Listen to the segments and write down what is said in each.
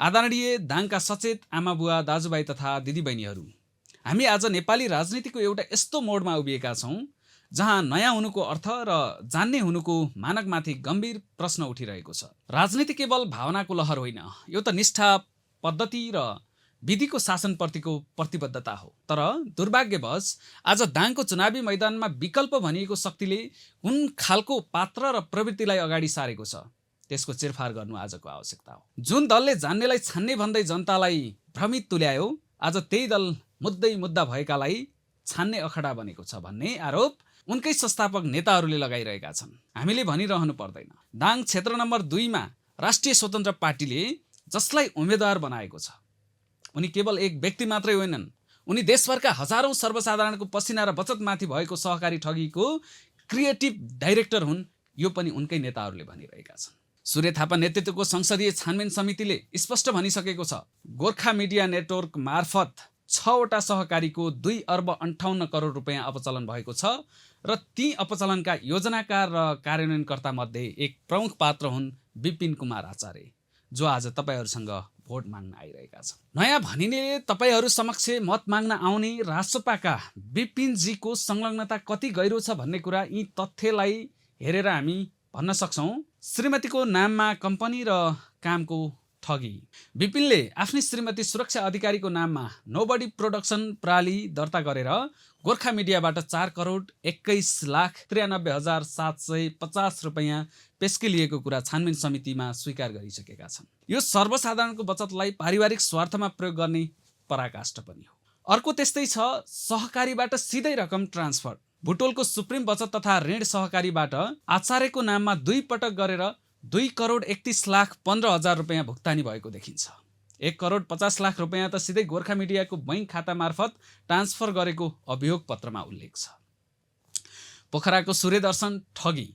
आदरणीय दाङका सचेत आमाबुवा दाजुभाइ तथा दिदीबहिनीहरू, हामी आज नेपाली राजनीतिको एउटा यस्तो मोडमा उभिएका छौँ जहाँ नयाँ हुनुको अर्थ र जान्ने हुनुको मानकमाथि गम्भीर प्रश्न उठिरहेको छ। राजनीति केवल भावनाको लहर होइन, यो त निष्ठा, पद्धति र विधिको शासनप्रतिको प्रतिबद्धता हो। तर दुर्भाग्यवश आज दाङको चुनावी मैदानमा विकल्प भनिएको शक्तिले कुन खालको पात्र र प्रवृत्तिलाई अगाडि सारेको छ त्यसको चिरफार गर्नु आजको आवश्यकता हो। जुन दलले जान्नेलाई छान्ने भन्दै जनतालाई भ्रमित तुल्यायो, आज त्यही दल मुद्दा भएकालाई छान्ने अखडा बनेको छ भन्ने आरोप उनकै संस्थापक नेताहरूले लगाइरहेका छन्। हामीले भनिरहनु पर्दैन। दाङ क्षेत्र नम्बर 2 मा राष्ट्रिय स्वतन्त्र पार्टीले जसलाई उम्मेदवार बनाएको छ, उनी केवल एक व्यक्ति मात्रै होइनन्, उनी देशभरका हजारौं सर्वसाधारणको पसिना र बचतमाथि भएको सहकारी ठगीको क्रिएटिभ डाइरेक्टर हुन्। यो पनि उनकै नेताहरूले भनिरहेका छन्। सूर्य थापा नेतृत्वको संसदीय छानबिन समितिले स्पष्ट भनिसकेको छ, गोर्खा मिडिया नेटवर्क मार्फत 6 वटा सहकारीको 2 अर्ब 58 करोड रुपैयाँ अपचलन भएको छ र ती अपचलनका योजनाकार र कार्यान्वयनकर्ता मध्ये एक प्रमुख पात्र हुन् विपिन कुमार आचार्य, जो आज तपाईहरूसँग भोट माग्न आइरहेका छन्। नयाँ भनिने तपाईहरू समक्ष मत माग्न आउने रासपाका विपिनजीको संलग्नता कति गहिरो छ भन्ने कुरा यी तथ्यलाई हेरेर हामी भन्न सक्छौँ। श्रीमतीको नाममा कम्पनी र कामको ठगी। विपिनले आफ्नै श्रीमती सुरक्षा अधिकारीको नाममा नोबडी प्रोडक्सन प्रणाली दर्ता गरेर गोर्खा मिडियाबाट 4 करोड 21,93,750 रुपैयाँ पेस्की लिएको कुरा छानबिन समितिमा स्वीकार गरिसकेका छन्। यो सर्वसाधारणको बचतलाई पारिवारिक स्वार्थमा प्रयोग गर्ने पराकाष्ठ पनि हो। अर्को त्यस्तै छ, सहकारीबाट सिधै रकम ट्रान्सफर। बुटोलको सुप्रिम बचत तथा ऋण सहकारीबाट आचार्यको नाममा 2 पटक गरेर 2 करोड 31,15,000 रुपैयाँ भुक्तानी भएको देखिन्छ। 1 करोड 50 लाख रुपैयाँ त सिधै गोर्खा मिडियाको बैंक खाता मार्फत ट्रान्सफर गरेको अभियोग पत्रमा उल्लेख छ। पोखराको सूर्यदर्शन ठगी,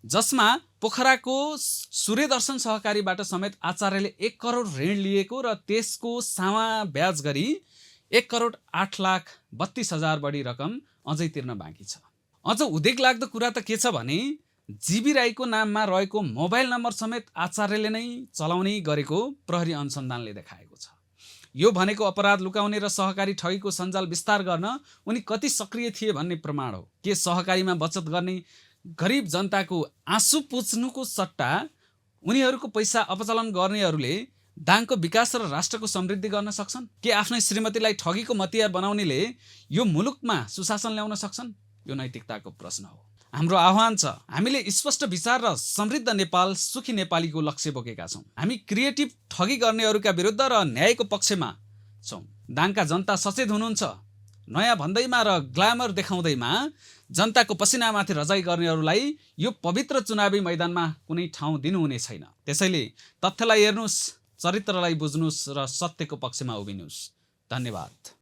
जसमा पोखराको सूर्यदर्शन सहकारीबाट समेत आचार्यले 1 करोड ऋण लिएको र त्यसको सावा ब्याज गरी 1 करोड 8,32,000 बढी रकम अझै तिर्न बाँकी छ। अझ उदेक लाग्दो कुरा त के छ भने, जीबी राईको नाममा रहेको मोबाइल नम्बर समेत आचार्यले नै चलाउने गरेको प्रहरी अनुसन्धानले देखाएको छ। यो भनेको अपराध लुकाउने र सहकारी ठगीको सञ्जाल विस्तार गर्न उनी कति सक्रिय थिए भन्ने प्रमाण हो। के सहकारीमा बचत गर्ने गरिब जनताको आँसु पुछ्नुको सट्टा उनीहरूको पैसा अपचलन गर्नेहरूले दाङको विकास र राष्ट्रको समृद्धि गर्न सक्छन्? के आफ्नै श्रीमतीलाई ठगीको मतियार बनाउनेले यो मुलुकमा सुशासन ल्याउन सक्छन्? यो नैतिकताको प्रश्न हो। हाम्रो आह्वान छ, हामीले स्पष्ट विचार र समृद्ध नेपाल, सुखी नेपालीको लक्ष्य बोकेका छौँ। हामी क्रिएटिभ ठगी गर्नेहरूका विरुद्ध र न्यायको पक्षमा छौँ। दाङका जनता सचेत हुनुहुन्छ। नयाँ भन्दैमा र ग्ल्यामर देखाउँदैमा जनताको पसिनामाथि रजाइ गर्नेहरूलाई यो पवित्र चुनावी मैदानमा कुनै ठाउँ दिनुहुने छैन। त्यसैले तथ्यलाई हेर्नुहोस्, चरित्रलाई बुझ्नुहोस् र सत्यको पक्षमा उभिनुहोस्। धन्यवाद।